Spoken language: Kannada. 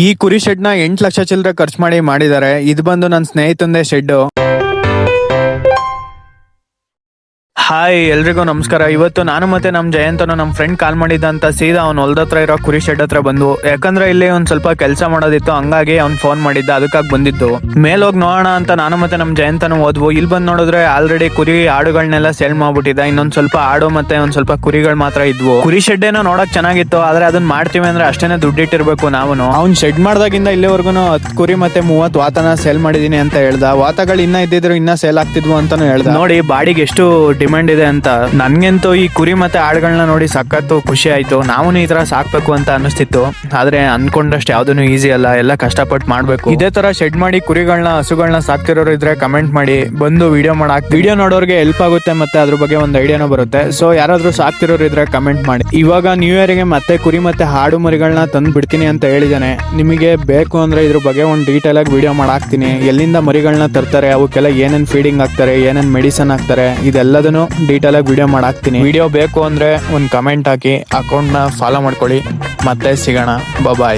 ಈ ಕುರಿ ಶೆಡ್ ನ 8 ಲಕ್ಷ ಚಿಲ್ಲರೆ ಖರ್ಚು ಮಾಡಿದ್ದಾರೆ. ಇದು ಬಂದು ನನ್ನ ಸ್ನೇಹಿತಂದೇ ಶೆಡ್. ಹಾಯ್, ಎಲ್ರಿಗೂ ನಮಸ್ಕಾರ. ಇವತ್ತು ನಾನು ಮತ್ತೆ ನಮ್ ಜಯಂತನು ನಮ್ ಫ್ರೆಂಡ್ ಕಾಲ್ ಮಾಡಿದ್ದಂತ ಸೀದಾ ಅವ್ನ ಹೊಲ್ದ ಹತ್ರ ಇರೋ ಕುರಿ ಶೆಡ್ ಹತ್ರ ಬಂದು, ಯಾಕಂದ್ರೆ ಇಲ್ಲಿ ಒಂದ್ ಸ್ವಲ್ಪ ಕೆಲಸ ಮಾಡೋದಿತ್ತು, ಹಂಗಾಗಿ ಅವ್ನ್ ಫೋನ್ ಮಾಡಿದ್ದ, ಅದಕ್ಕಾಗಿ ಬಂದಿದ್ದು. ಮೇಲೋಗಿ ನೋಡೋಣ ಅಂತ ನಾನು ಮತ್ತೆ ನಮ್ ಜಯಂತನು ಹೋದ್ವು. ಇಲ್ಲಿ ಬಂದ್ ನೋಡಿದ್ರೆ ಆಲ್ರೆಡಿ ಕುರಿ ಆಡುಗಳನ್ನೆಲ್ಲ ಸೇಲ್ ಮಾಡ್ಬಿಟ್ಟಿದ್ದ. ಇನ್ನೊಂದ್ ಸ್ವಲ್ಪ ಆಡು ಮತ್ತೆ ಒಂದ್ ಸ್ವಲ್ಪ ಕುರಿಗಳು ಮಾತ್ರ ಇದ್ವು. ಕುರಿ ಶೆಡ್ ಏನೋ ನೋಡಕ್ ಚೆನ್ನಾಗಿತ್ತು, ಆದ್ರೆ ಅದನ್ನ ಮಾಡ್ತೀವಿ ಅಂದ್ರೆ ಅಷ್ಟೇನೆ ದುಡ್ಡಿಟ್ಟಿರ್ಬೇಕು ನಾವುನು. ಅವ್ನ್ ಶೆಡ್ ಮಾಡ್ದಾಗಿಂದ ಇಲ್ಲಿವರೆಗೂ 10 ಕುರಿ ಮತ್ತೆ 30 ವಾತನ ಸೇಲ್ ಮಾಡಿದೀನಿ ಅಂತ ಹೇಳ್ದ. ವಾತಗಳು ಇನ್ನ ಇದ್ದಿದ್ರು ಇನ್ನ ಸೇಲ್ ಆಗ್ತಿದ್ವು ಅಂತಾನು ಹೇಳ್ದ. ನೋಡಿ ಬಾಡಿಗೆ ಎಷ್ಟು ಡಿಮ್ಯಾಂಡ್ ಇದೆ ಅಂತ. ನನ್ಗಂತೂ ಈ ಕುರಿ ಮತ್ತೆ ಆಡುಗಳನ್ನ ನೋಡಿ ಸಖತ್ತು ಖುಷಿ ಆಯ್ತು. ನಾವು ಈ ತರ ಸಾಕ್ಬೇಕು ಅಂತ ಅನಿಸ್ತಿತ್ತು, ಆದ್ರೆ ಅನ್ಕೊಂಡಷ್ಟು ಯಾವ್ದನ್ನು ಈಸಿ ಅಲ್ಲ, ಎಲ್ಲ ಕಷ್ಟಪಟ್ಟು ಮಾಡ್ಬೇಕು. ಇದೇ ತರ ಶೆಡ್ ಮಾಡಿ ಕುರಿಗಳನ್ನ ಹಸುಗಳನ್ನ ಸಾಕ್ತಿರೋರು ಇದ್ರೆ ಕಮೆಂಟ್ ಮಾಡಿ, ಬಂದು ವಿಡಿಯೋ ಮಾಡಾಕ್. ವಿಡಿಯೋ ನೋಡೋರ್ಗೆ ಹೆಲ್ಪ್ ಆಗುತ್ತೆ ಮತ್ತೆ ಅದ್ರ ಬಗ್ಗೆ ಒಂದು ಐಡಿಯಾನು ಬರುತ್ತೆ. ಸೊ ಯಾರಾದ್ರೂ ಸಾಕ್ತಿರೋರು ಇದ್ರೆ ಕಮೆಂಟ್ ಮಾಡಿ. ಇವಾಗ ನ್ಯೂ ಇಯರ್ ಗೆ ಮತ್ತೆ ಕುರಿ ಮತ್ತೆ ಹಾಡು ಮರಿಗಳನ್ನ ತಂದು ಬಿಡ್ತೀನಿ ಅಂತ ಹೇಳಿದಾನೆ. ನಿಮಗೆ ಬೇಕು ಅಂದ್ರೆ ಇದ್ರ ಬಗ್ಗೆ ಒಂದು ಡೀಟೇಲ್ ಆಗಿ ವಿಡಿಯೋ ಮಾಡಾಕ್ತೀನಿ. ಎಲ್ಲಿಂದ ಮರಿಗಳನ್ನ ತರ್ತಾರೆ, ಅವಕ್ಕೆಲ್ಲ ಏನೇನ್ ಫೀಡಿಂಗ್ ಹಾಕ್ತಾರೆ, ಏನೇನ್ ಮೆಡಿಸನ್ ಹಾಕ್ತಾರೆ, ಇದೆಲ್ಲದನ್ನು ಡೀಟೇಲ್ ಆಗಿ ವಿಡಿಯೋ ಮಾಡಾಕ್ತೀನಿ. ವಿಡಿಯೋ ಬೇಕು ಅಂದ್ರೆ ಒಂದು ಕಮೆಂಟ್ ಹಾಕಿ, ಅಕೌಂಟ್ ನ ಫಾಲೋ ಮಾಡ್ಕೊಳ್ಳಿ. ಮತ್ತೆ ಸಿಗೋಣ, ಬಾಯ್.